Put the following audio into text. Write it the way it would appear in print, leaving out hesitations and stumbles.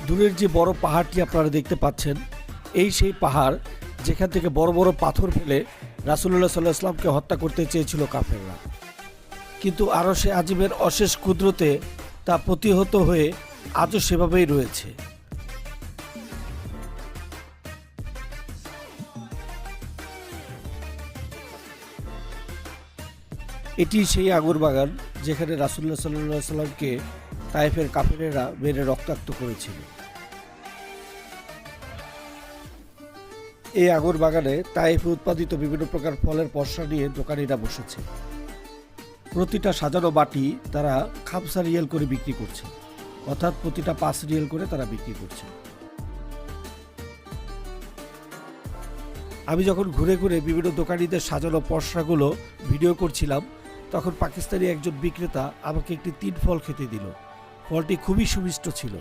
দূরের যে বড় পাহাড়টি আপনারা দেখতে পাচ্ছেন, এই সেই পাহাড় যেখান থেকে বড় বড় পাথর ফেলে রাসূলুল্লাহ সাল্লাল্লাহু আলাইহি ওয়াসাল্লামকে হত্যা করতে চেয়েছিল কাফেররা। কিন্তু আরশে আজিমের অশেষ কুদরতে তা প্রতিহত হয়ে আজও সেভাবেই রয়েছে। এটি সেই আগুর বাগান যেখানে রাসূলুল্লাহ সাল্লাল্লাহু আলাইহি ওয়াসাল্লামকে তায়েফের কাফেরেরা মেরে রক্তাক্ত করেছিল। এই আগুর বাগানে তায়েফে উৎপাদিত বিভিন্ন প্রকার ফলের পসরা নিয়ে দোকানিরা বসেছে। প্রতিটা সাজানো বাটি তারা খামসা রিয়াল করে বিক্রি করছে, অর্থাৎ প্রতিটা 5 রিয়াল করে তারা বিক্রি করছে। আমি যখন ঘুরে ঘুরে বিভিন্ন দোকানিদের সাজানো পসরাগুলো ভিডিও করছিলাম, তখন পাকিস্তানি একজন বিক্রেতা আমাকে একটি 3 ফল খেতে দিল। ফলটি খুবই সুমিষ্ট ছিল।